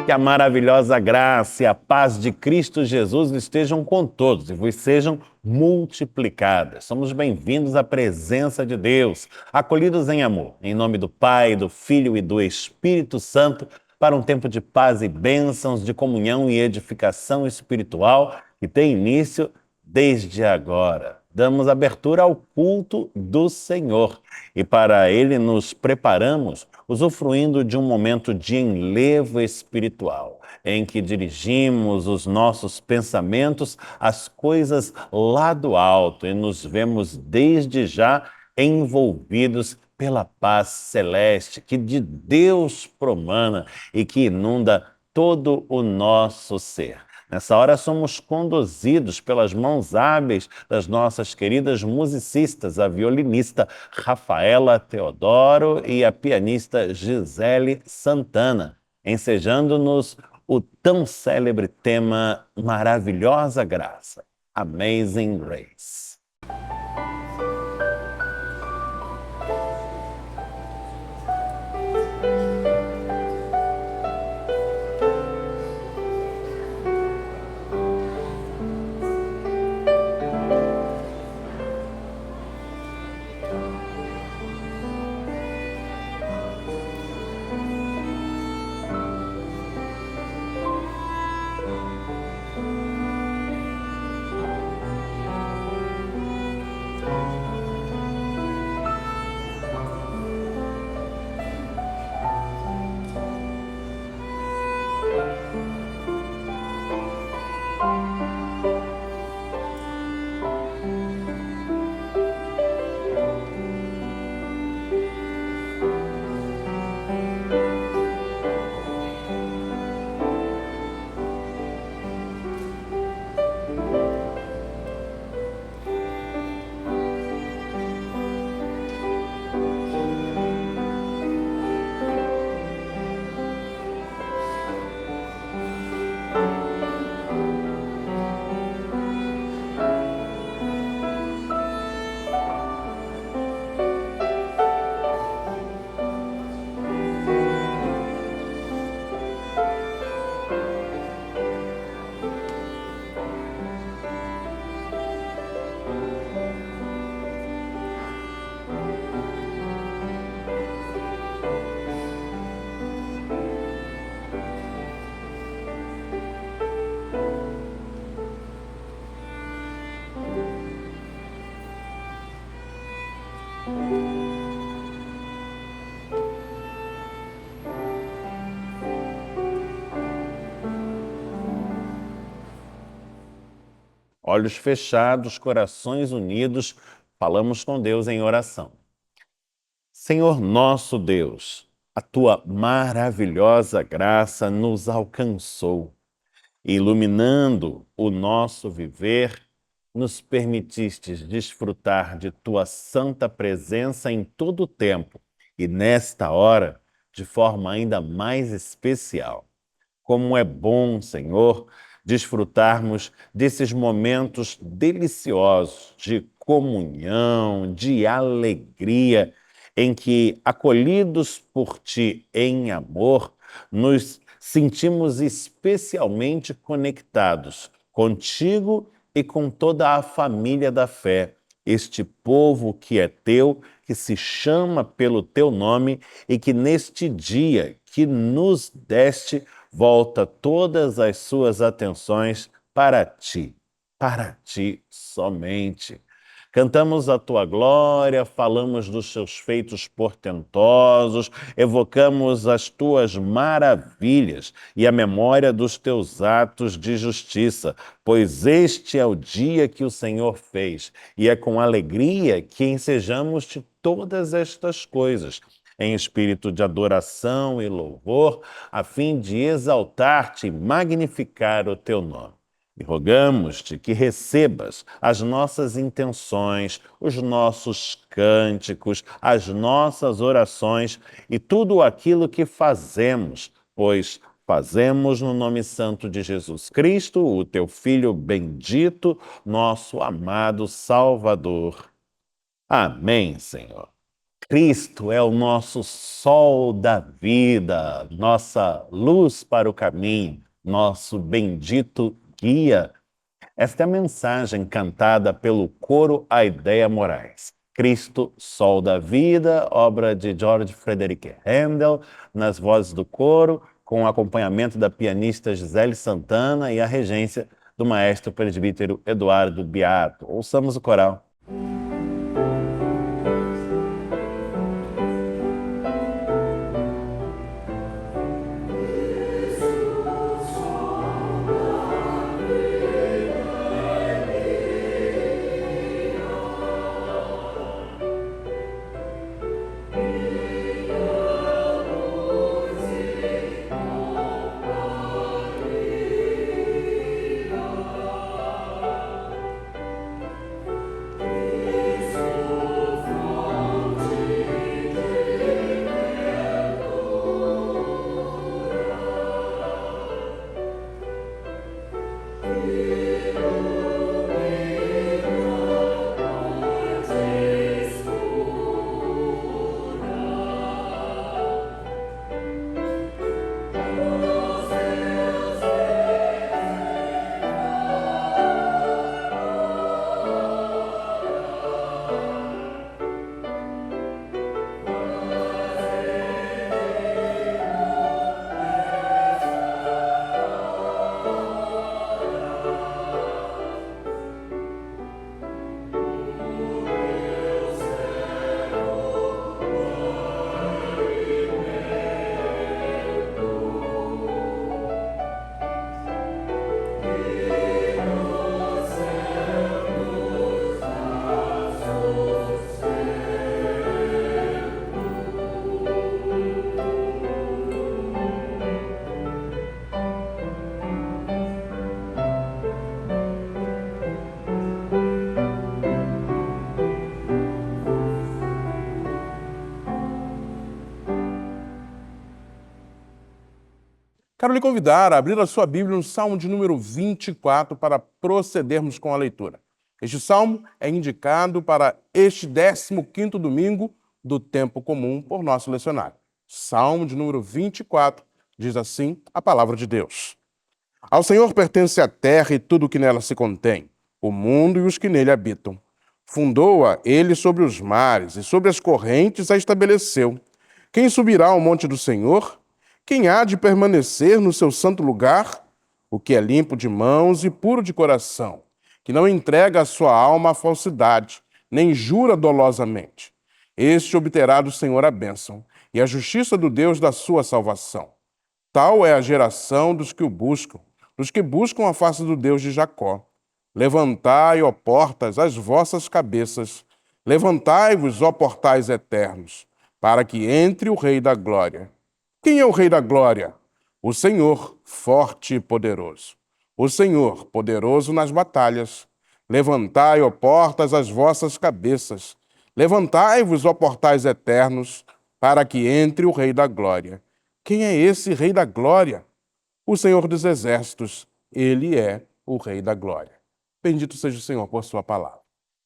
Que a maravilhosa graça e a paz de Cristo Jesus estejam com todos e vos sejam multiplicadas. Somos bem-vindos à presença de Deus, acolhidos em amor, em nome do Pai, do Filho e do Espírito Santo, para um tempo de paz e bênçãos, de comunhão e edificação espiritual que tem início desde agora. Damos abertura ao culto do Senhor e para ele nos preparamos, usufruindo de um momento de enlevo espiritual, em que dirigimos os nossos pensamentos às coisas lá do alto e nos vemos desde já envolvidos pela paz celeste que de Deus promana e que inunda todo o nosso ser. Nessa hora somos conduzidos pelas mãos hábeis das nossas queridas musicistas, a violinista Rafaela Teodoro e a pianista Gisele Santana, ensejando-nos o tão célebre tema Maravilhosa Graça, Amazing Grace. Olhos fechados, corações unidos, falamos com Deus em oração. Senhor nosso Deus, a tua maravilhosa graça nos alcançou, iluminando o nosso viver, nos permitistes desfrutar de tua santa presença em todo o tempo e nesta hora de forma ainda mais especial. Como é bom, Senhor, desfrutarmos desses momentos deliciosos de comunhão, de alegria, em que, acolhidos por Ti em amor, nos sentimos especialmente conectados contigo e com toda a família da fé, este povo que é Teu, que se chama pelo Teu nome e que neste dia que nos deste, volta todas as suas atenções para ti somente. Cantamos a tua glória, falamos dos teus feitos portentosos, evocamos as tuas maravilhas e a memória dos teus atos de justiça, pois este é o dia que o Senhor fez, e é com alegria que ensejamos-te todas estas coisas, em espírito de adoração e louvor, a fim de exaltar-te e magnificar o teu nome. E rogamos-te que recebas as nossas intenções, os nossos cânticos, as nossas orações e tudo aquilo que fazemos, pois fazemos no nome santo de Jesus Cristo, o teu Filho bendito, nosso amado Salvador. Amém, Senhor. Cristo é o nosso sol da vida, nossa luz para o caminho, nosso bendito guia. Esta é a mensagem cantada pelo coro Aideia Moraes. Cristo, Sol da Vida, obra de George Frederick Handel, nas vozes do coro, com o acompanhamento da pianista Gisele Santana e a regência do maestro presbítero Eduardo Beato. Ouçamos o coral. Quero lhe convidar a abrir a sua Bíblia no Salmo de número 24 para procedermos com a leitura. Este salmo é indicado para este 15º domingo do tempo comum por nosso lecionário. Salmo de número 24 diz assim a palavra de Deus. Ao Senhor pertence a terra e tudo o que nela se contém, o mundo e os que nele habitam. Fundou-a ele sobre os mares e sobre as correntes a estabeleceu. Quem subirá ao monte do Senhor? Quem há de permanecer no seu santo lugar? O que é limpo de mãos e puro de coração, que não entrega a sua alma à falsidade, nem jura dolosamente. Este obterá do Senhor a bênção e a justiça do Deus da sua salvação. Tal é a geração dos que o buscam, dos que buscam a face do Deus de Jacó. Levantai, ó portas, as vossas cabeças, levantai-vos, ó portais eternos, para que entre o Rei da Glória. Quem é o Rei da Glória? O Senhor, forte e poderoso. O Senhor, poderoso nas batalhas. Levantai, ó portas, as vossas cabeças. Levantai-vos, ó portais eternos, para que entre o Rei da Glória. Quem é esse Rei da Glória? O Senhor dos Exércitos. Ele é o Rei da Glória. Bendito seja o Senhor por sua palavra.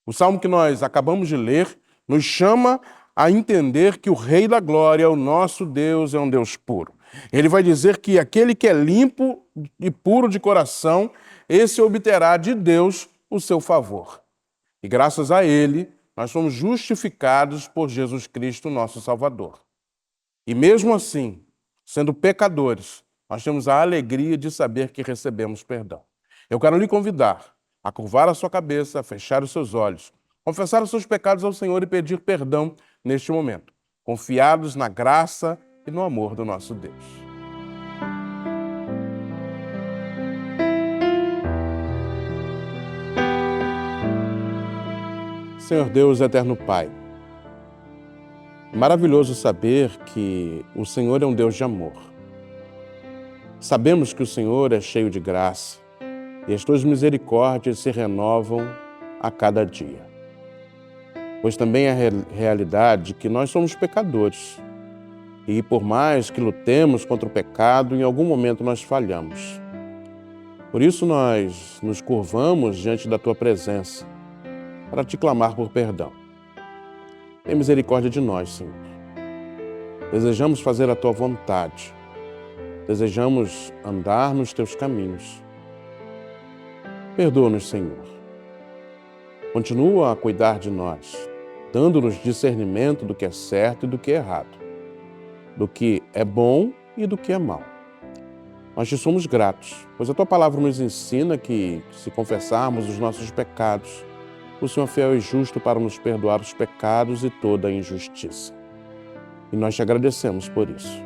O salmo que nós acabamos de ler nos chama a entender que o Rei da Glória, o nosso Deus, é um Deus puro. Ele vai dizer que aquele que é limpo e puro de coração, esse obterá de Deus o seu favor. E graças a ele, nós somos justificados por Jesus Cristo, nosso Salvador. E mesmo assim, sendo pecadores, nós temos a alegria de saber que recebemos perdão. Eu quero lhe convidar a curvar a sua cabeça, a fechar os seus olhos, confessar os seus pecados ao Senhor e pedir perdão neste momento, confiados na graça e no amor do nosso Deus. Senhor Deus, eterno Pai, é maravilhoso saber que o Senhor é um Deus de amor. Sabemos que o Senhor é cheio de graça e as tuas misericórdias se renovam a cada dia. Pois também é a realidade que nós somos pecadores. E por mais que lutemos contra o pecado, em algum momento nós falhamos. Por isso nós nos curvamos diante da Tua presença, para Te clamar por perdão. Tem misericórdia de nós, Senhor. Desejamos fazer a Tua vontade. Desejamos andar nos Teus caminhos. Perdoa-nos, Senhor. Continua a cuidar de nós, dando-nos discernimento do que é certo e do que é errado, do que é bom e do que é mal. Nós te somos gratos, pois a Tua palavra nos ensina que, se confessarmos os nossos pecados, o Senhor é fiel e justo para nos perdoar os pecados e toda a injustiça. E nós te agradecemos por isso.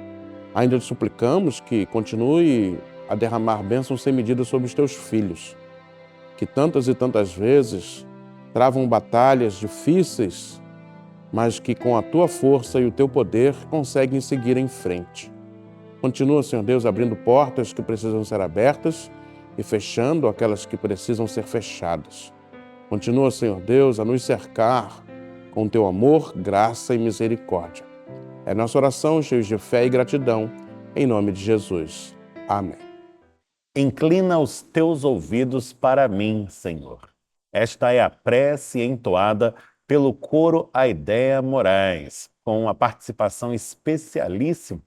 Ainda te suplicamos que continue a derramar bênçãos sem medida sobre os Teus filhos, que tantas e tantas vezes travam batalhas difíceis, mas que com a Tua força e o Teu poder conseguem seguir em frente. Continua, Senhor Deus, abrindo portas que precisam ser abertas e fechando aquelas que precisam ser fechadas. Continua, Senhor Deus, a nos cercar com Teu amor, graça e misericórdia. É nossa oração, cheios de fé e gratidão, em nome de Jesus. Amém. Inclina os teus ouvidos para mim, Senhor. Esta é a prece entoada pelo coro Aidéa Moraes, com a participação especialíssima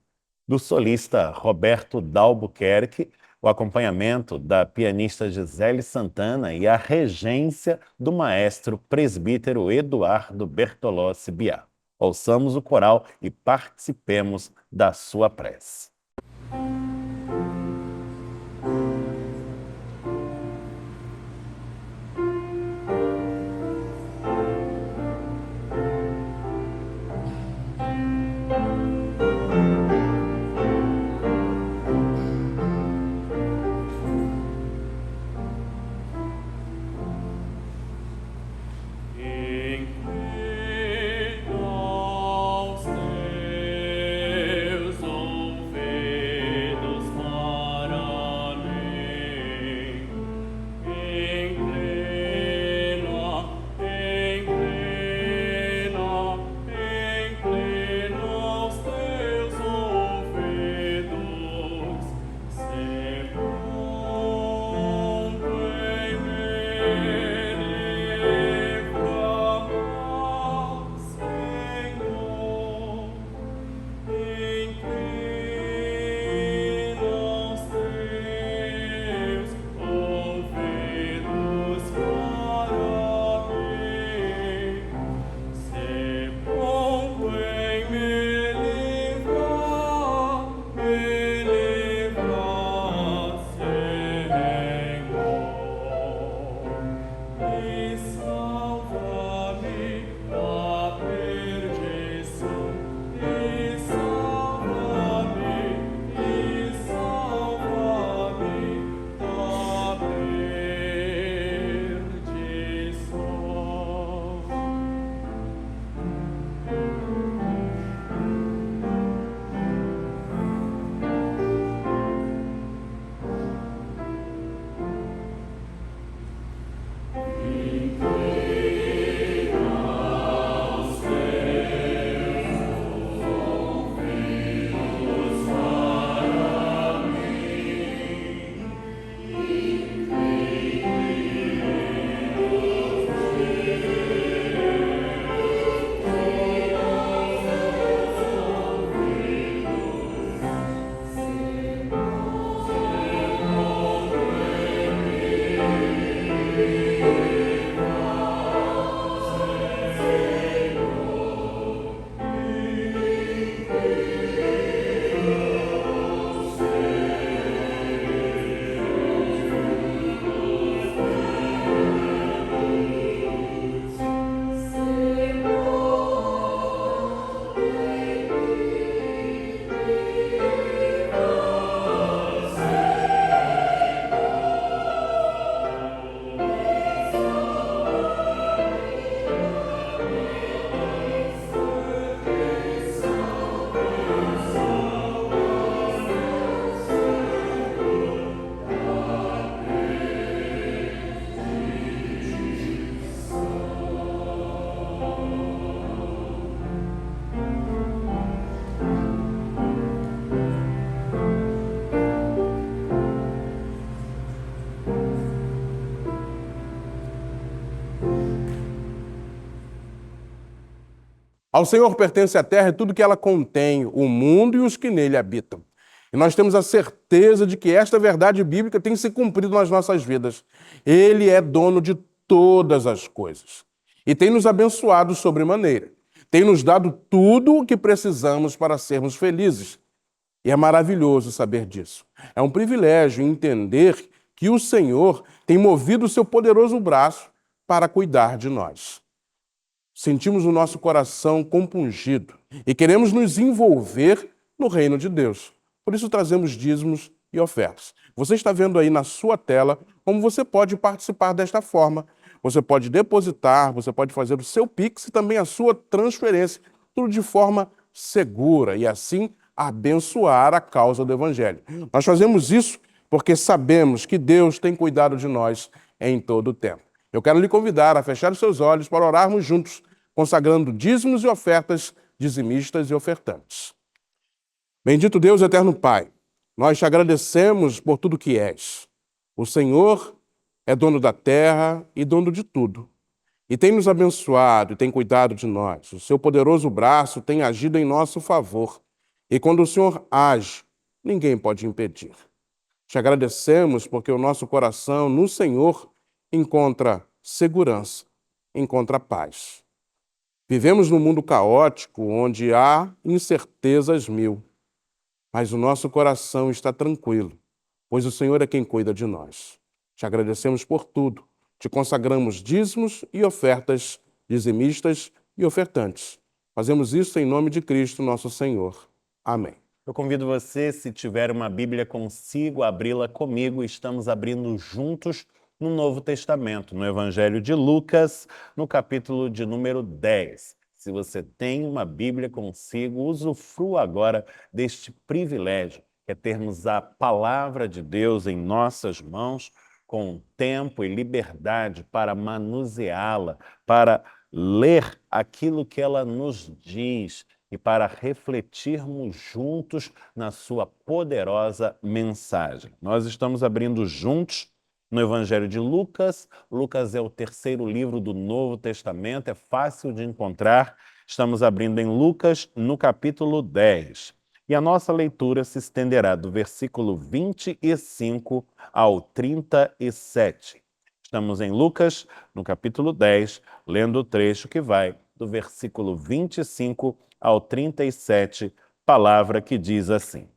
do solista Roberto Dalbuquerque, o acompanhamento da pianista Gisele Santana e a regência do maestro presbítero Eduardo Bertolossi Biá. Ouçamos o coral e participemos da sua prece. Ao Senhor pertence a terra e tudo que ela contém, o mundo e os que nele habitam. E nós temos a certeza de que esta verdade bíblica tem se cumprido nas nossas vidas. Ele é dono de todas as coisas e tem nos abençoado sobremaneira. Tem nos dado tudo o que precisamos para sermos felizes. E é maravilhoso saber disso. É um privilégio entender que o Senhor tem movido o seu poderoso braço para cuidar de nós. Sentimos o nosso coração compungido e queremos nos envolver no reino de Deus. Por isso trazemos dízimos e ofertas. Você está vendo aí na sua tela como você pode participar desta forma. Você pode depositar, você pode fazer o seu Pix e também a sua transferência, tudo de forma segura e assim abençoar a causa do Evangelho. Nós fazemos isso porque sabemos que Deus tem cuidado de nós em todo o tempo. Eu quero lhe convidar a fechar os seus olhos para orarmos juntos, consagrando dízimos e ofertas, dizimistas e ofertantes. Bendito Deus, eterno Pai, nós te agradecemos por tudo que és. O Senhor é dono da terra e dono de tudo. E tem nos abençoado e tem cuidado de nós. O seu poderoso braço tem agido em nosso favor. E quando o Senhor age, ninguém pode impedir. Te agradecemos porque o nosso coração no Senhor encontra segurança, encontra paz. Vivemos num mundo caótico onde há incertezas mil. Mas o nosso coração está tranquilo, pois o Senhor é quem cuida de nós. Te agradecemos por tudo. Te consagramos dízimos e ofertas, dizimistas e ofertantes. Fazemos isso em nome de Cristo, nosso Senhor. Amém. Eu convido você, se tiver uma Bíblia consigo, a abri-la comigo. Estamos abrindo juntos no Novo Testamento, no Evangelho de Lucas, no capítulo de número 10. Se você tem uma Bíblia consigo, usufrua agora deste privilégio, que é termos a palavra de Deus em nossas mãos, com tempo e liberdade para manuseá-la, para ler aquilo que ela nos diz e para refletirmos juntos na sua poderosa mensagem. Nós estamos abrindo juntos no Evangelho de Lucas. Lucas é o terceiro livro do Novo Testamento, é fácil de encontrar. Estamos abrindo em Lucas, no capítulo 10. E a nossa leitura se estenderá do versículo 25 ao 37. Estamos em Lucas, no capítulo 10, lendo o trecho que vai do versículo 25 ao 37, palavra que diz assim: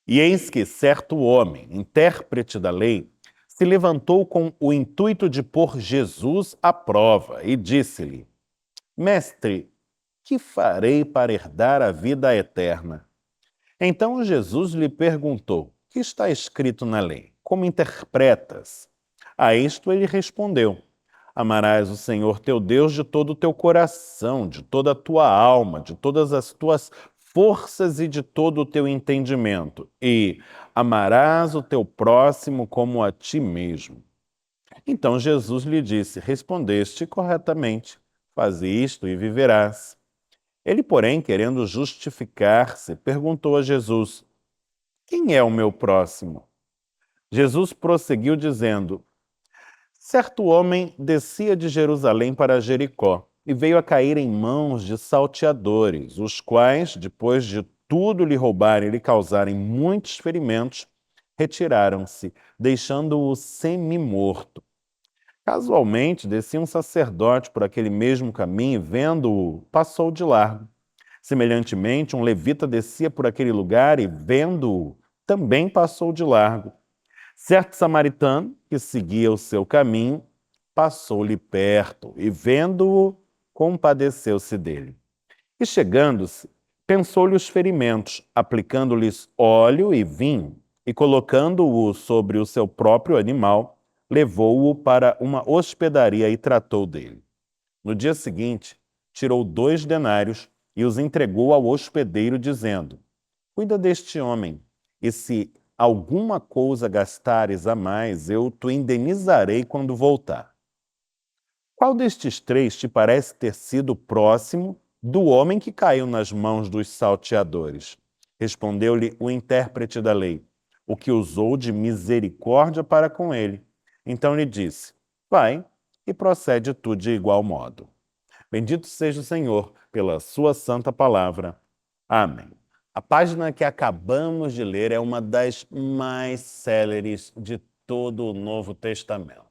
E eis que certo homem, intérprete da lei, se levantou com o intuito de pôr Jesus à prova e disse-lhe: Mestre, que farei para herdar a vida eterna? Então Jesus lhe perguntou: Que está escrito na lei? Como interpretas? A isto ele respondeu: Amarás o Senhor teu Deus de todo o teu coração, de toda a tua alma, de todas as tuas forças e de todo o teu entendimento, e amarás o teu próximo como a ti mesmo. Então Jesus lhe disse: Respondeste corretamente, faze isto e viverás. Ele, porém, querendo justificar-se, perguntou a Jesus: Quem é o meu próximo? Jesus prosseguiu dizendo: Certo homem descia de Jerusalém para Jericó e veio a cair em mãos de salteadores, os quais, depois de tudo lhe roubarem e lhe causarem muitos ferimentos, retiraram-se, deixando-o semi-morto. Casualmente, descia um sacerdote por aquele mesmo caminho e, vendo-o, passou de largo. Semelhantemente, um levita descia por aquele lugar e, vendo-o, também passou de largo. Certo samaritano, que seguia o seu caminho, passou-lhe perto e, vendo-o, compadeceu-se dele. E, chegando-se, pensou-lhe os ferimentos, aplicando-lhes óleo e vinho, e, colocando-o sobre o seu próprio animal, levou-o para uma hospedaria e tratou dele. No dia seguinte, tirou 2 denários e os entregou ao hospedeiro, dizendo: Cuida deste homem, e se alguma coisa gastares a mais, eu te indenizarei quando voltar. Qual destes 3 te parece ter sido próximo do homem que caiu nas mãos dos salteadores? Respondeu-lhe o intérprete da lei: O que usou de misericórdia para com ele. Então lhe disse: Vai e procede tu de igual modo. Bendito seja o Senhor pela sua santa palavra. Amém. A página que acabamos de ler é uma das mais céleres de todo o Novo Testamento.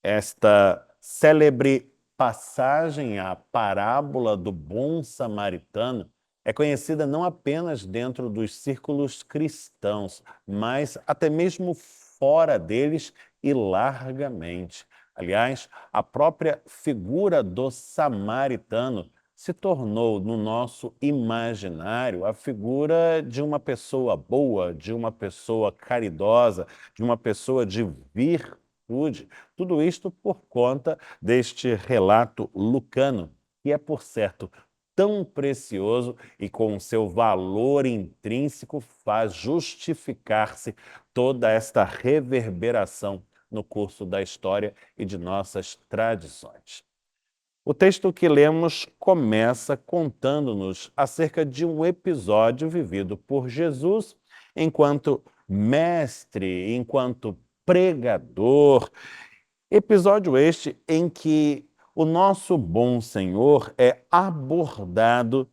Esta célebre passagem, a parábola do bom samaritano, é conhecida não apenas dentro dos círculos cristãos, mas até mesmo fora deles e largamente. Aliás, a própria figura do samaritano se tornou, no nosso imaginário, a figura de uma pessoa boa, de uma pessoa caridosa, de uma pessoa de virtude. Tudo isto por conta deste relato lucano, que é, por certo, tão precioso e com seu valor intrínseco faz justificar-se toda esta reverberação no curso da história e de nossas tradições. O texto que lemos começa contando-nos acerca de um episódio vivido por Jesus enquanto mestre, enquanto pregador. Episódio este em que o nosso bom Senhor é abordado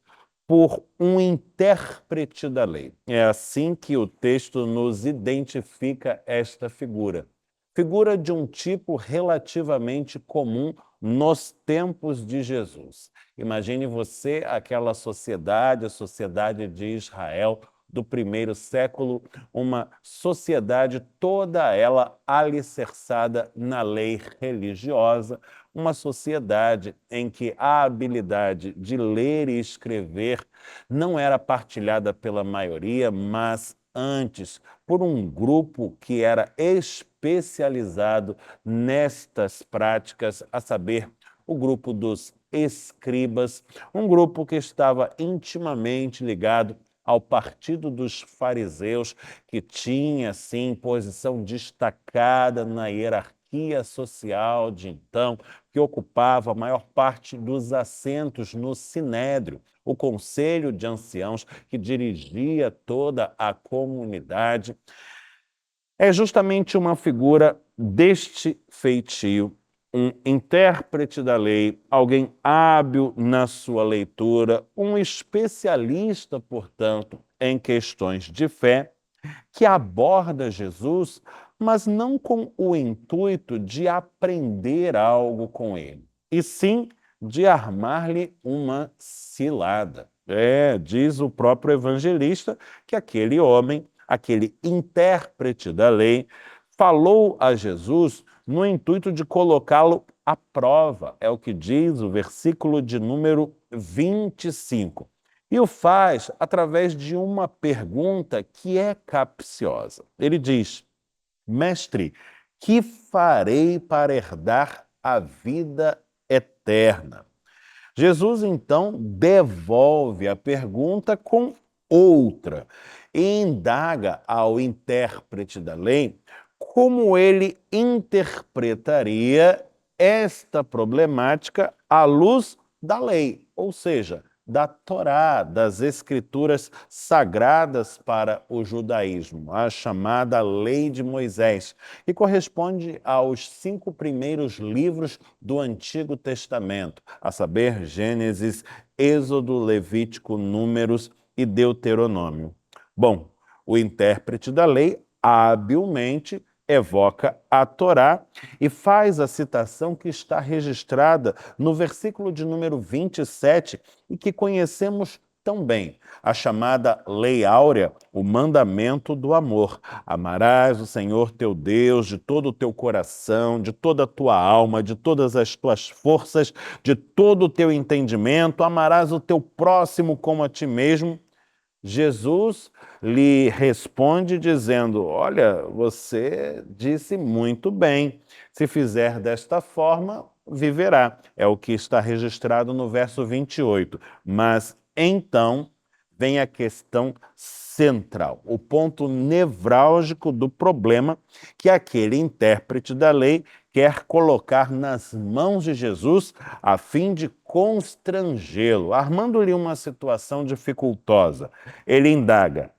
por um intérprete da lei. É assim que o texto nos identifica esta figura. Figura de um tipo relativamente comum nos tempos de Jesus. Imagine você aquela sociedade, a sociedade de Israel do primeiro século, uma sociedade toda ela alicerçada na lei religiosa, uma sociedade em que a habilidade de ler e escrever não era partilhada pela maioria, mas antes por um grupo que era especializado nestas práticas, a saber, o grupo dos escribas, um grupo que estava intimamente ligado ao partido dos fariseus, que tinha, sim, posição destacada na hierarquia social de então, que ocupava a maior parte dos assentos no Sinédrio, o conselho de anciãos que dirigia toda a comunidade. É justamente uma figura deste feitio, um intérprete da lei, alguém hábil na sua leitura, um especialista, portanto, em questões de fé, que aborda Jesus, mas não com o intuito de aprender algo com ele, e sim de armar-lhe uma cilada. Diz o próprio evangelista que aquele homem, aquele intérprete da lei, falou a Jesus no intuito de colocá-lo à prova. É o que diz o versículo de número 25. E o faz através de uma pergunta que é capciosa. Ele diz: Mestre, que farei para herdar a vida eterna? Jesus então devolve a pergunta com outra e indaga ao intérprete da lei como ele interpretaria esta problemática à luz da lei, ou seja, da Torá, das escrituras sagradas para o judaísmo, a chamada Lei de Moisés, que corresponde aos 5 primeiros livros do Antigo Testamento, a saber, Gênesis, Êxodo, Levítico, Números e Deuteronômio. Bom, o intérprete da lei habilmente evoca a Torá e faz a citação que está registrada no versículo de número 27 e que conhecemos tão bem, a chamada Lei Áurea, o mandamento do amor. Amarás o Senhor teu Deus de todo o teu coração, de toda a tua alma, de todas as tuas forças, de todo o teu entendimento, amarás o teu próximo como a ti mesmo. Jesus lhe responde dizendo: Olha, você disse muito bem. Se fizer desta forma, viverá. É o que está registrado no verso 28. Mas então vem a questão central, o ponto nevrálgico do problema que aquele intérprete da lei quer colocar nas mãos de Jesus a fim de constrangê-lo, armando-lhe uma situação dificultosa. Ele indaga: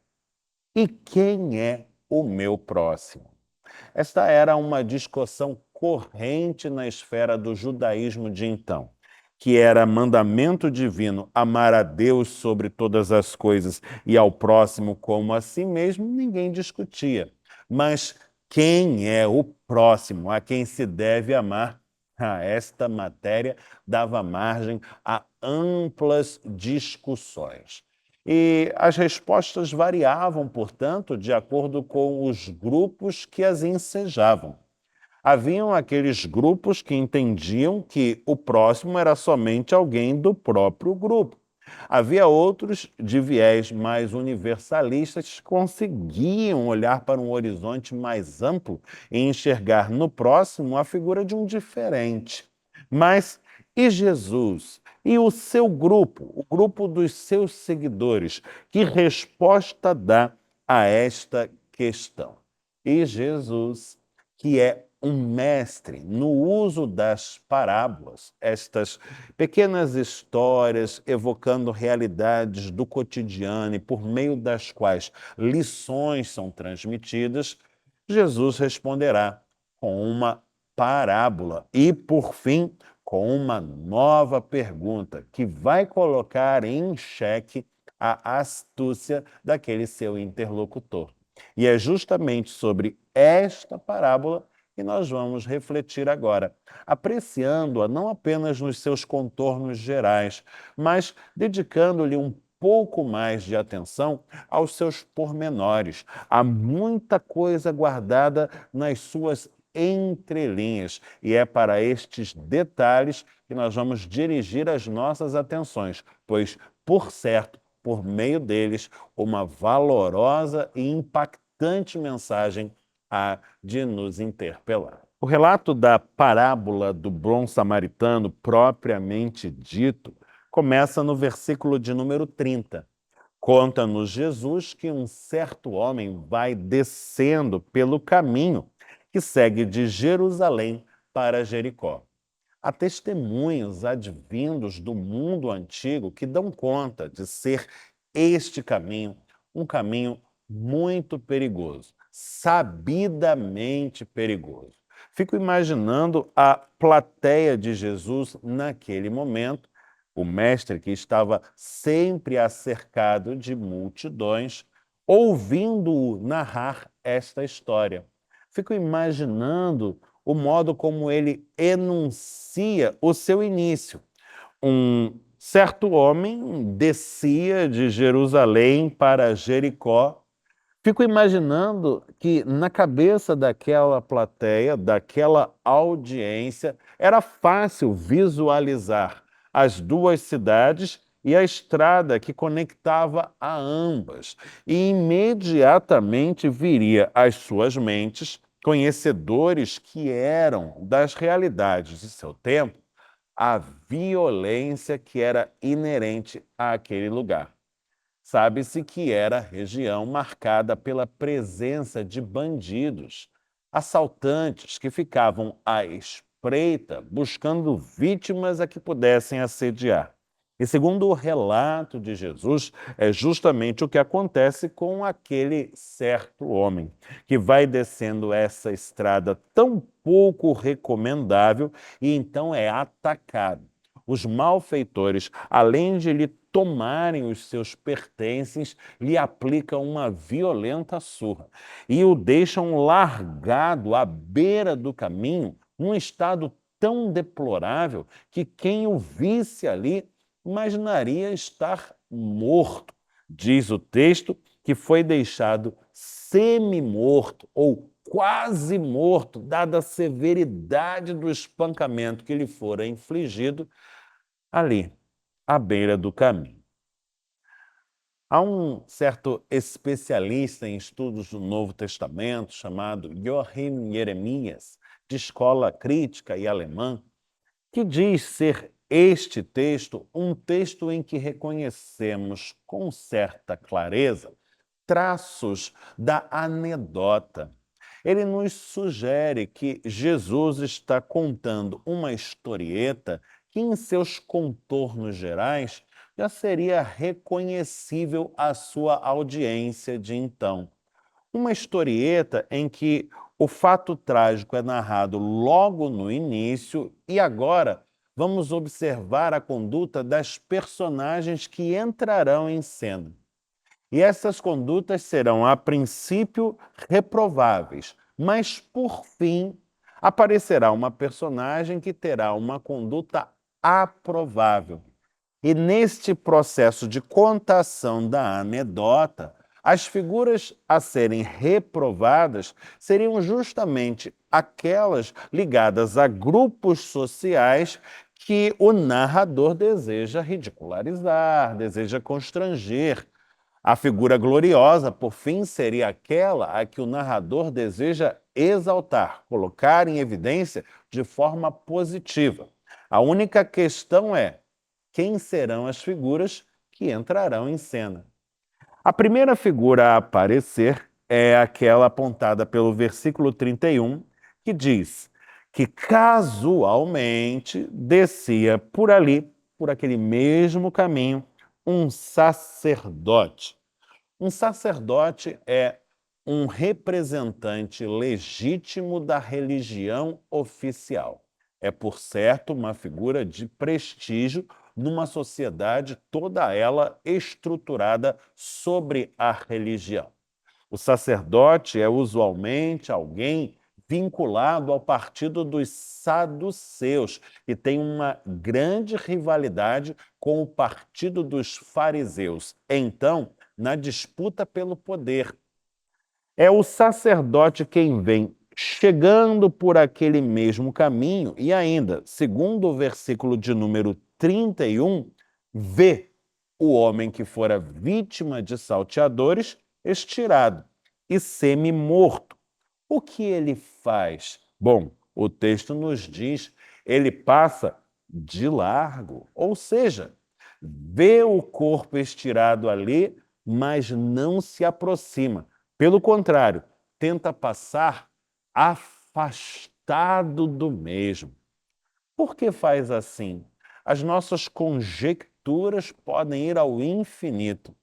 e quem é o meu próximo? Esta era uma discussão corrente na esfera do judaísmo de então. que era mandamento divino, amar a Deus sobre todas as coisas e ao próximo como a si mesmo, ninguém discutia. Mas quem é o próximo a quem se deve amar? Esta matéria dava margem a amplas discussões. E as respostas variavam, portanto, de acordo com os grupos que as ensejavam. Haviam aqueles grupos que entendiam que o próximo era somente alguém do próprio grupo. Havia outros de viés mais universalistas que conseguiam olhar para um horizonte mais amplo e enxergar no próximo a figura de um diferente. Mas e Jesus? E o seu grupo, o grupo dos seus seguidores, que resposta dá a esta questão? E Jesus, que é um mestre no uso das parábolas, estas pequenas histórias evocando realidades do cotidiano e por meio das quais lições são transmitidas, Jesus responderá com uma parábola e, por fim, com uma nova pergunta que vai colocar em xeque a astúcia daquele seu interlocutor. E é justamente sobre esta parábola que nós vamos refletir agora, apreciando-a não apenas nos seus contornos gerais, mas dedicando-lhe um pouco mais de atenção aos seus pormenores. Há muita coisa guardada nas suas entrelinhas, e é para estes detalhes que nós vamos dirigir as nossas atenções, pois, por certo, por meio deles, uma valorosa e impactante mensagem há de nos interpelar. O relato da parábola do bom samaritano, propriamente dito, começa no versículo de número 30. Conta-nos Jesus que um certo homem vai descendo pelo caminho que segue de Jerusalém para Jericó. Há testemunhos advindos do mundo antigo que dão conta de ser este caminho um caminho muito perigoso, sabidamente perigoso. Fico imaginando a plateia de Jesus naquele momento, o mestre que estava sempre acercado de multidões, ouvindo-o narrar esta história. Fico imaginando o modo como ele enuncia o seu início. Um certo homem descia de Jerusalém para Jericó. Fico imaginando que na cabeça daquela plateia, daquela audiência, era fácil visualizar as duas cidades e a estrada que conectava a ambas. E imediatamente viria às suas mentes, conhecedores que eram das realidades de seu tempo, a violência que era inerente àquele lugar. Sabe-se que era região marcada pela presença de bandidos, assaltantes que ficavam à espreita buscando vítimas a que pudessem assediar. E segundo o relato de Jesus, é justamente o que acontece com aquele certo homem, que vai descendo essa estrada tão pouco recomendável e então é atacado. Os malfeitores, além de lhe tomarem os seus pertences, lhe aplicam uma violenta surra e o deixam largado à beira do caminho, num estado tão deplorável que quem o visse ali imaginaria estar morto. Diz o texto que foi deixado semi-morto ou quase morto, dada a severidade do espancamento que lhe fora infligido ali, à beira do caminho. Há um certo especialista em estudos do Novo Testamento chamado Joachim Jeremias, de escola crítica e alemã, que diz ser este texto um texto em que reconhecemos com certa clareza traços da anedota. Ele nos sugere que Jesus está contando uma historieta que, em seus contornos gerais, já seria reconhecível à sua audiência de então. Uma historieta em que o fato trágico é narrado logo no início e agora vamos observar a conduta das personagens que entrarão em cena. E essas condutas serão, a princípio, reprováveis, mas, por fim, aparecerá uma personagem que terá uma conduta aprovável. E neste processo de contação da anedota, as figuras a serem reprovadas seriam justamente aquelas ligadas a grupos sociais que o narrador deseja ridicularizar, deseja constranger. A figura gloriosa, por fim, seria aquela a que o narrador deseja exaltar, colocar em evidência de forma positiva. A única questão é: quem serão as figuras que entrarão em cena? A primeira figura a aparecer é aquela apontada pelo versículo 31, que diz que casualmente descia por ali, por aquele mesmo caminho, um sacerdote. Um sacerdote é um representante legítimo da religião oficial. É, por certo, uma figura de prestígio numa sociedade toda ela estruturada sobre a religião. O sacerdote é usualmente alguém vinculado ao partido dos saduceus, que tem uma grande rivalidade com o partido dos fariseus. Então, na disputa pelo poder, é o sacerdote quem vem chegando por aquele mesmo caminho e ainda, segundo o versículo de número 31, vê o homem que fora vítima de salteadores estirado e semi-morto. O que ele faz? Bom, o texto nos diz, ele passa de largo, ou seja, vê o corpo estirado ali, mas não se aproxima. Pelo contrário, tenta passar afastado do mesmo. Por que faz assim? As nossas conjecturas podem ir ao infinito.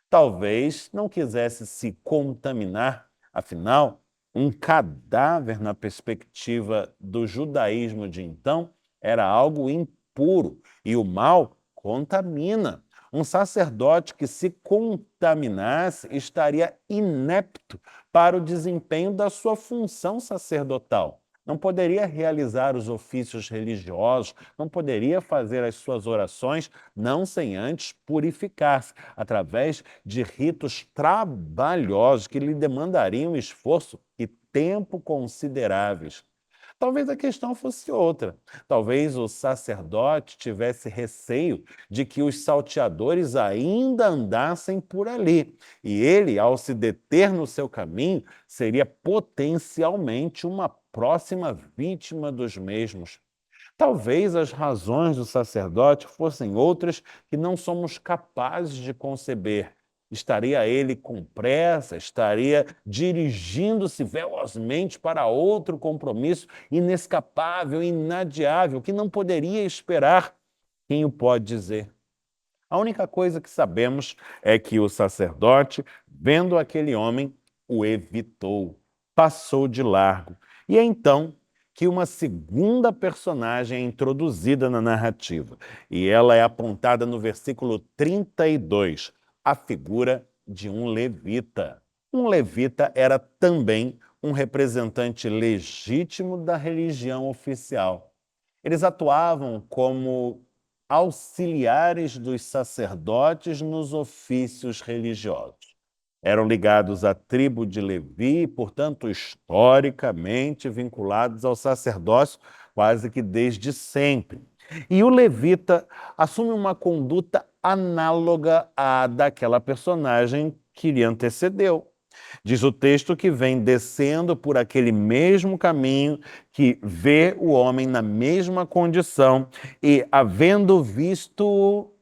Talvez não quisesse se contaminar, afinal, um cadáver na perspectiva do judaísmo de então era algo impuro e o mal contamina. Um sacerdote que se contaminasse estaria inepto para o desempenho da sua função sacerdotal. Não poderia realizar os ofícios religiosos, não poderia fazer as suas orações, não sem antes purificar-se, através de ritos trabalhosos que lhe demandariam esforço e tempo consideráveis. Talvez a questão fosse outra. Talvez o sacerdote tivesse receio de que os salteadores ainda andassem por ali, e ele, ao se deter no seu caminho, seria potencialmente uma próxima vítima dos mesmos. Talvez as razões do sacerdote fossem outras que não somos capazes de conceber. Estaria ele com pressa, estaria dirigindo-se velozmente para outro compromisso inescapável, inadiável, que não poderia esperar. Quem o pode dizer? A única coisa que sabemos é que o sacerdote, vendo aquele homem, o evitou, passou de largo. E é então que uma segunda personagem é introduzida na narrativa, e ela é apontada no versículo 32, a figura de um levita. Um levita era também um representante legítimo da religião oficial. Eles atuavam como auxiliares dos sacerdotes nos ofícios religiosos. Eram ligados à tribo de Levi e, portanto, historicamente vinculados ao sacerdócio quase que desde sempre. E o levita assume uma conduta análoga à daquela personagem que lhe antecedeu. Diz o texto que vem descendo por aquele mesmo caminho, que vê o homem na mesma condição e, havendo visto,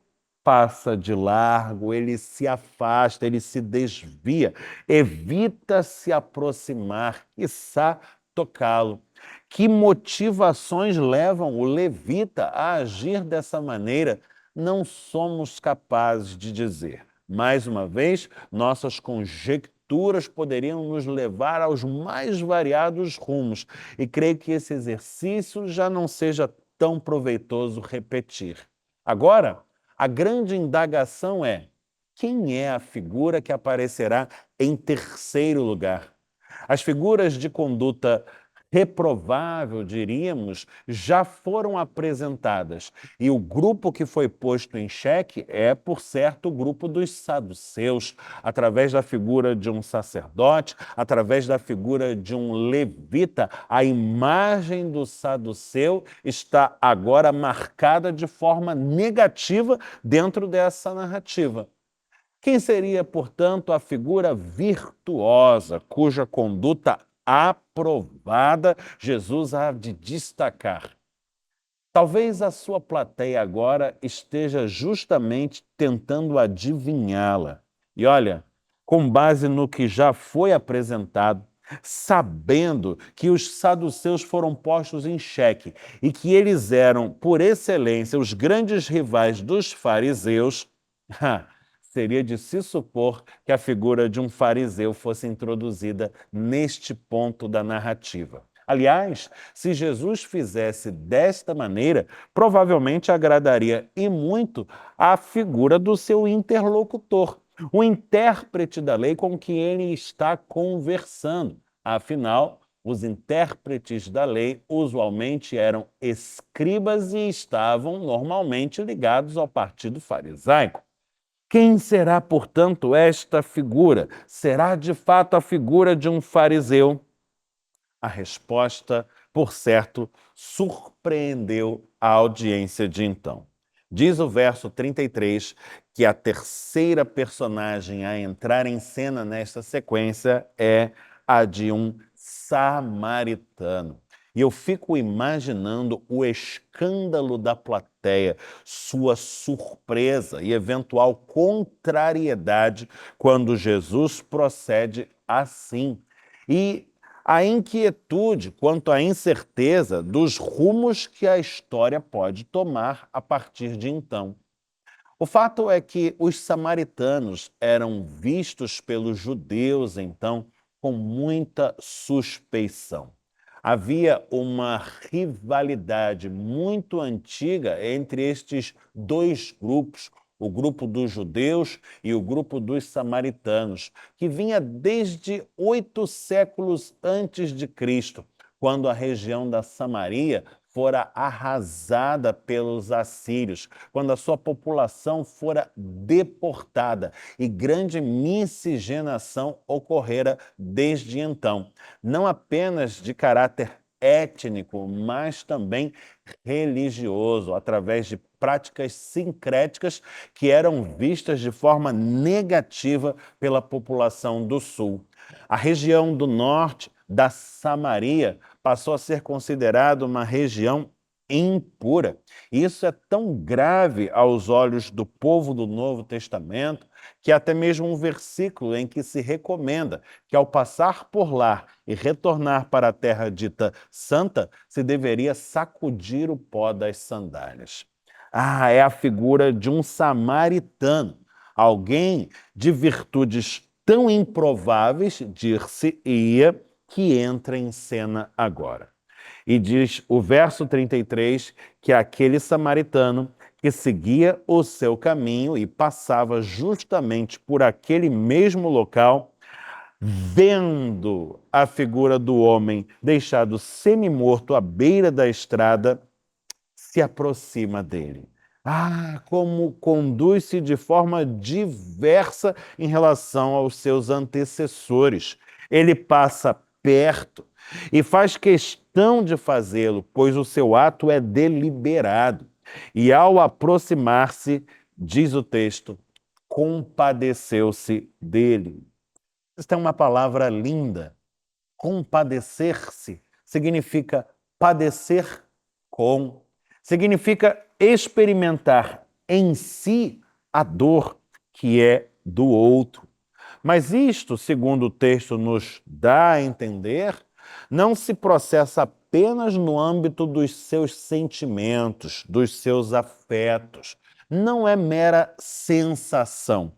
passa de largo, ele se afasta, ele se desvia, evita se aproximar, quiçá tocá-lo. Que motivações levam o levita a agir dessa maneira? Não somos capazes de dizer. Mais uma vez, nossas conjecturas poderiam nos levar aos mais variados rumos, e creio que esse exercício já não seja tão proveitoso repetir. Agora, a grande indagação é: quem é a figura que aparecerá em terceiro lugar? As figuras de conduta reprovável, diríamos, já foram apresentadas. E o grupo que foi posto em xeque é, por certo, o grupo dos saduceus, através da figura de um sacerdote, através da figura de um levita. A imagem do saduceu está agora marcada de forma negativa dentro dessa narrativa. Quem seria, portanto, a figura virtuosa, cuja conduta aprovada Jesus há de destacar? Talvez a sua plateia agora esteja justamente tentando adivinhá-la. E olha, com base no que já foi apresentado, sabendo que os saduceus foram postos em xeque e que eles eram, por excelência, os grandes rivais dos fariseus, seria de se supor que a figura de um fariseu fosse introduzida neste ponto da narrativa. Aliás, se Jesus fizesse desta maneira, provavelmente agradaria e muito a figura do seu interlocutor, o intérprete da lei com quem ele está conversando. Afinal, os intérpretes da lei usualmente eram escribas e estavam normalmente ligados ao partido farisaico. Quem será, portanto, esta figura? Será de fato a figura de um fariseu? A resposta, por certo, surpreendeu a audiência de então. Diz o verso 33 que a terceira personagem a entrar em cena nesta sequência é a de um samaritano. E eu fico imaginando o escândalo da plateia, sua surpresa e eventual contrariedade quando Jesus procede assim. E a inquietude quanto à incerteza dos rumos que a história pode tomar a partir de então. O fato é que os samaritanos eram vistos pelos judeus, então, com muita suspeição. Havia uma rivalidade muito antiga entre estes dois grupos, o grupo dos judeus e o grupo dos samaritanos, que vinha desde 8 séculos antes de Cristo, quando a região da Samaria fora arrasada pelos assírios, quando a sua população fora deportada e grande miscigenação ocorrera desde então, não apenas de caráter étnico, mas também religioso, através de práticas sincréticas que eram vistas de forma negativa pela população do sul. A região do norte da Samaria passou a ser considerada uma região impura. Isso é tão grave aos olhos do povo do Novo Testamento que até mesmo um versículo em que se recomenda que ao passar por lá e retornar para a terra dita santa, se deveria sacudir o pó das sandálias. É a figura de um samaritano, alguém de virtudes tão improváveis, dir-se-ia, que entra em cena agora. E diz o verso 33 que aquele samaritano que seguia o seu caminho e passava justamente por aquele mesmo local, vendo a figura do homem deixado semi-morto à beira da estrada, se aproxima dele. Como conduz-se de forma diversa em relação aos seus antecessores. Ele passa perto e faz questão de fazê-lo, pois o seu ato é deliberado. E ao aproximar-se, diz o texto, compadeceu-se dele. Esta é uma palavra linda. Compadecer-se significa padecer com, significa experimentar em si a dor que é do outro. Mas isto, segundo o texto nos dá a entender, não se processa apenas no âmbito dos seus sentimentos, dos seus afetos. Não é mera sensação.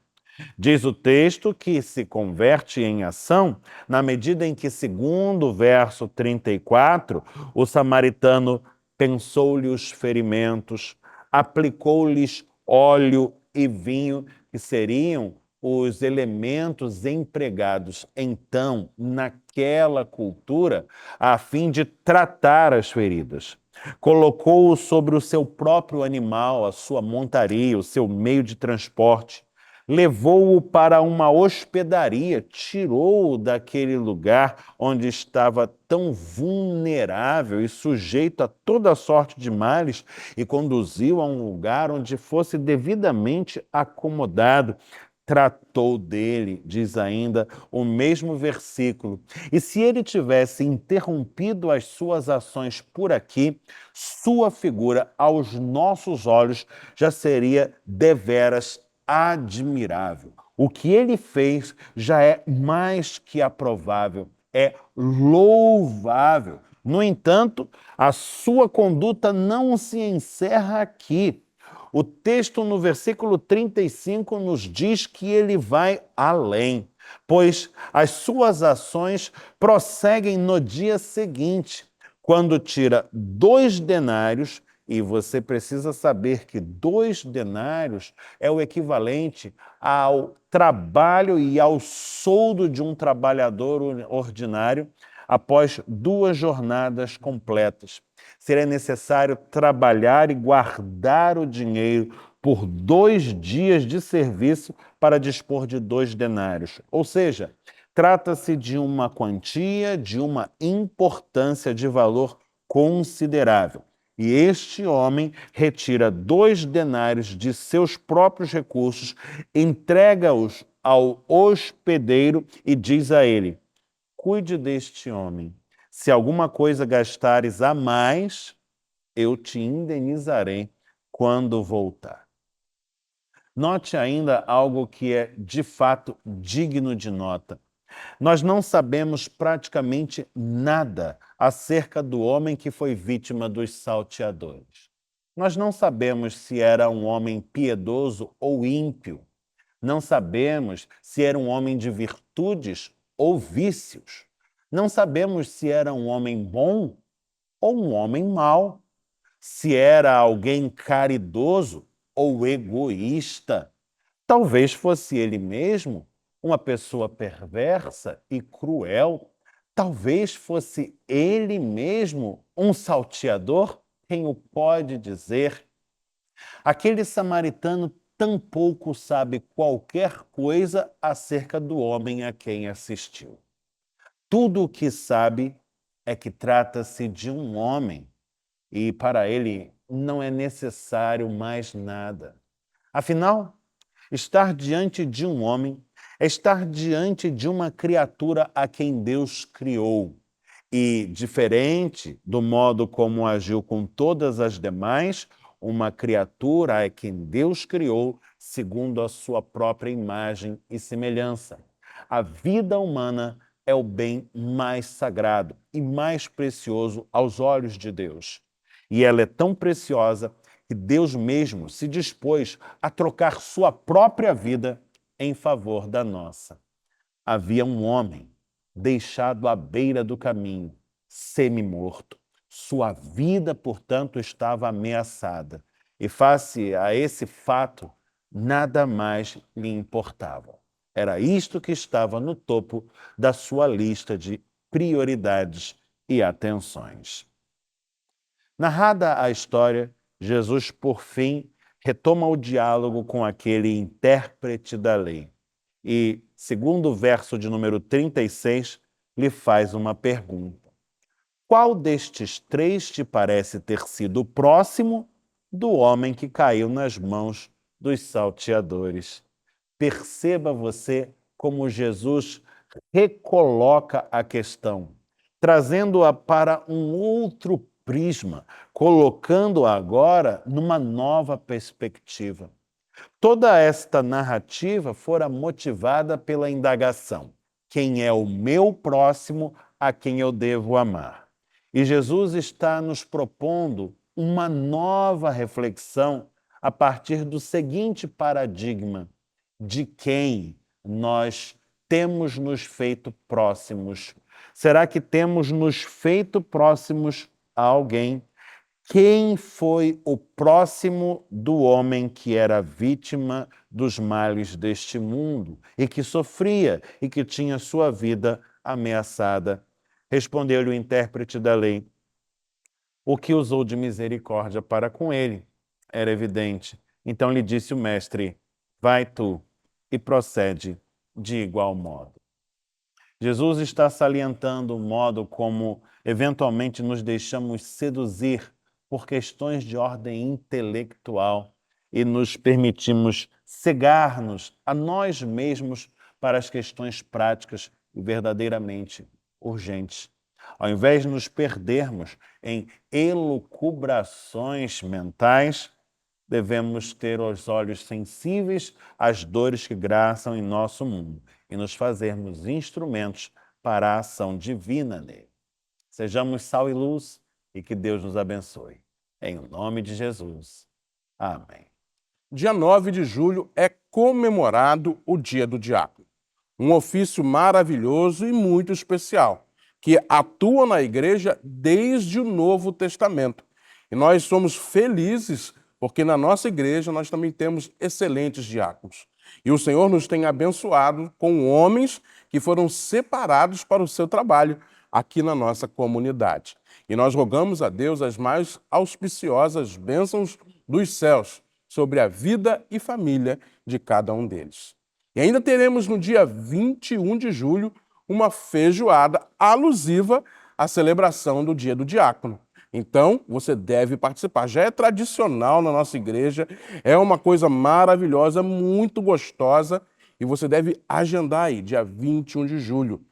Diz o texto que se converte em ação na medida em que, segundo o verso 34, o samaritano pensou-lhe os ferimentos, aplicou-lhes óleo e vinho, que seriam os elementos empregados então naquela cultura a fim de tratar as feridas. Colocou-o sobre o seu próprio animal, a sua montaria, o seu meio de transporte. Levou-o para uma hospedaria, tirou-o daquele lugar onde estava tão vulnerável e sujeito a toda sorte de males e conduziu a um lugar onde fosse devidamente acomodado. Tratou dele, diz ainda o mesmo versículo. E se ele tivesse interrompido as suas ações por aqui, sua figura aos nossos olhos já seria deveras admirável. O que ele fez já é mais que aprovável, é louvável. No entanto, a sua conduta não se encerra aqui. O texto no versículo 35 nos diz que ele vai além, pois as suas ações prosseguem no dia seguinte, quando tira 2 denários, e você precisa saber que 2 denários é o equivalente ao trabalho e ao soldo de um trabalhador ordinário após 2 jornadas completas. Seria necessário trabalhar e guardar o dinheiro por 2 dias de serviço para dispor de 2 denários. Ou seja, trata-se de uma quantia, de uma importância de valor considerável. E este homem retira 2 denários de seus próprios recursos, entrega-os ao hospedeiro e diz a ele: cuide deste homem. Se alguma coisa gastares a mais, eu te indenizarei quando voltar. Note ainda algo que é de fato digno de nota. Nós não sabemos praticamente nada acerca do homem que foi vítima dos salteadores. Nós não sabemos se era um homem piedoso ou ímpio. Não sabemos se era um homem de virtudes ou vícios. Não sabemos se era um homem bom ou um homem mau. Se era alguém caridoso ou egoísta. Talvez fosse ele mesmo uma pessoa perversa e cruel. Talvez fosse ele mesmo um salteador. Quem o pode dizer? Aquele samaritano tampouco sabe qualquer coisa acerca do homem a quem assistiu. Tudo o que sabe é que trata-se de um homem e para ele não é necessário mais nada. Afinal, estar diante de um homem é estar diante de uma criatura a quem Deus criou. E, diferente do modo como agiu com todas as demais, uma criatura é quem Deus criou segundo a sua própria imagem e semelhança. A vida humana é o bem mais sagrado e mais precioso aos olhos de Deus. E ela é tão preciosa que Deus mesmo se dispôs a trocar sua própria vida em favor da nossa. Havia um homem deixado à beira do caminho, semi-morto. Sua vida, portanto, estava ameaçada. E face a esse fato, nada mais lhe importava. Era isto que estava no topo da sua lista de prioridades e atenções. Narrada a história, Jesus, por fim, retoma o diálogo com aquele intérprete da lei e, segundo o verso de número 36, lhe faz uma pergunta. Qual destes 3 te parece ter sido o próximo do homem que caiu nas mãos dos salteadores? Perceba você como Jesus recoloca a questão, trazendo-a para um outro prisma, colocando-a agora numa nova perspectiva. Toda esta narrativa fora motivada pela indagação: quem é o meu próximo a quem eu devo amar? E Jesus está nos propondo uma nova reflexão a partir do seguinte paradigma: de quem nós temos nos feito próximos? Será que temos nos feito próximos a alguém quem foi o próximo do homem que era vítima dos males deste mundo e que sofria e que tinha sua vida ameaçada? Respondeu-lhe o intérprete da lei: o que usou de misericórdia para com ele. Era evidente. Então lhe disse o mestre: vai tu e procede de igual modo. Jesus está salientando o modo como eventualmente nos deixamos seduzir por questões de ordem intelectual e nos permitimos cegar-nos a nós mesmos para as questões práticas e verdadeiramente urgentes. Ao invés de nos perdermos em elucubrações mentais, devemos ter os olhos sensíveis às dores que graçam em nosso mundo e nos fazermos instrumentos para a ação divina nele. Sejamos sal e luz e que Deus nos abençoe. Em nome de Jesus. Amém. Dia 9 de julho é comemorado o Dia do Diácono, um ofício maravilhoso e muito especial, que atua na igreja desde o Novo Testamento. E nós somos felizes porque na nossa igreja nós também temos excelentes diáconos. E o Senhor nos tem abençoado com homens que foram separados para o seu trabalho aqui na nossa comunidade. E nós rogamos a Deus as mais auspiciosas bênçãos dos céus sobre a vida e família de cada um deles. E ainda teremos no dia 21 de julho uma feijoada alusiva à celebração do Dia do Diácono. Então, você deve participar. Já é tradicional na nossa igreja, é uma coisa maravilhosa, muito gostosa, e você deve agendar aí, dia 21 de julho,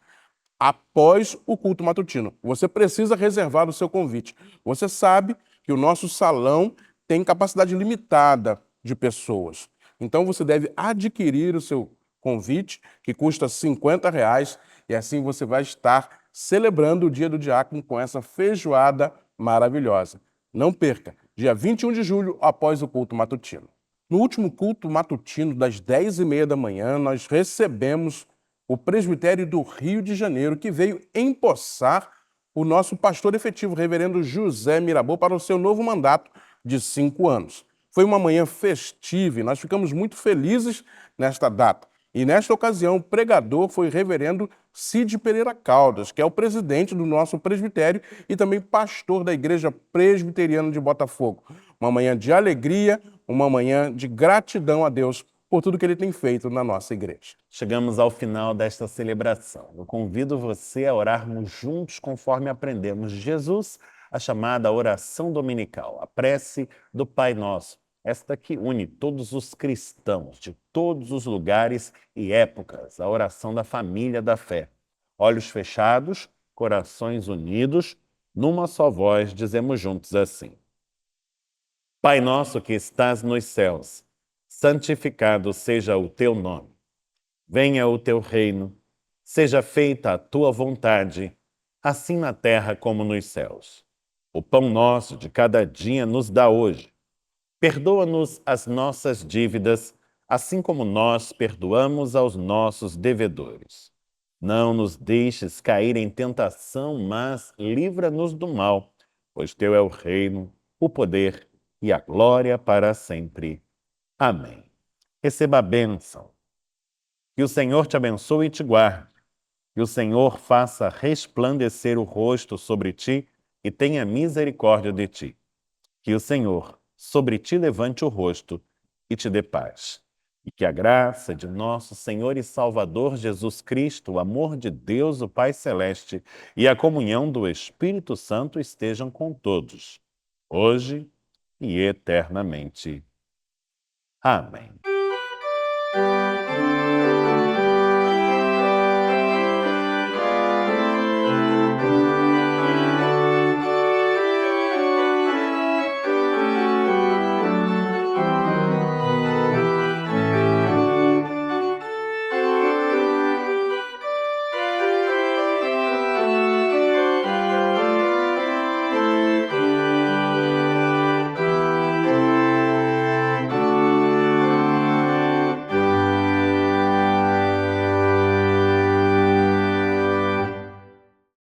após o culto matutino. Você precisa reservar o seu convite. Você sabe que o nosso salão tem capacidade limitada de pessoas. Então, você deve adquirir o seu convite, que custa R$ 50, e assim você vai estar celebrando o Dia do Diácono com essa feijoada maravilhosa. Não perca, dia 21 de julho, após o culto matutino. No último culto matutino, das 10h30 da manhã, nós recebemos o presbitério do Rio de Janeiro, que veio empossar o nosso pastor efetivo, reverendo José Mirabô, para o seu novo mandato de 5 anos. Foi uma manhã festiva e nós ficamos muito felizes nesta data. E nesta ocasião, o pregador foi o reverendo Cid Pereira Caldas, que é o presidente do nosso presbitério e também pastor da Igreja Presbiteriana de Botafogo. Uma manhã de alegria, uma manhã de gratidão a Deus por tudo que ele tem feito na nossa igreja. Chegamos ao final desta celebração. Eu convido você a orarmos juntos conforme aprendemos de Jesus, a chamada oração dominical, a prece do Pai Nosso, esta que une todos os cristãos de todos os lugares e épocas, a oração da família da fé. Olhos fechados, corações unidos, numa só voz, dizemos juntos assim: Pai nosso que estás nos céus, santificado seja o teu nome. Venha o teu reino, seja feita a tua vontade, assim na terra como nos céus. O pão nosso de cada dia nos dá hoje. Perdoa-nos as nossas dívidas, assim como nós perdoamos aos nossos devedores. Não nos deixes cair em tentação, mas livra-nos do mal, pois teu é o reino, o poder e a glória para sempre. Amém. Receba a bênção. Que o Senhor te abençoe e te guarde. Que o Senhor faça resplandecer o rosto sobre ti e tenha misericórdia de ti. Que o Senhor sobre ti levante o rosto e te dê paz. E que a graça de nosso Senhor e Salvador Jesus Cristo, o amor de Deus, o Pai Celeste, e a comunhão do Espírito Santo estejam com todos, hoje e eternamente. Amém.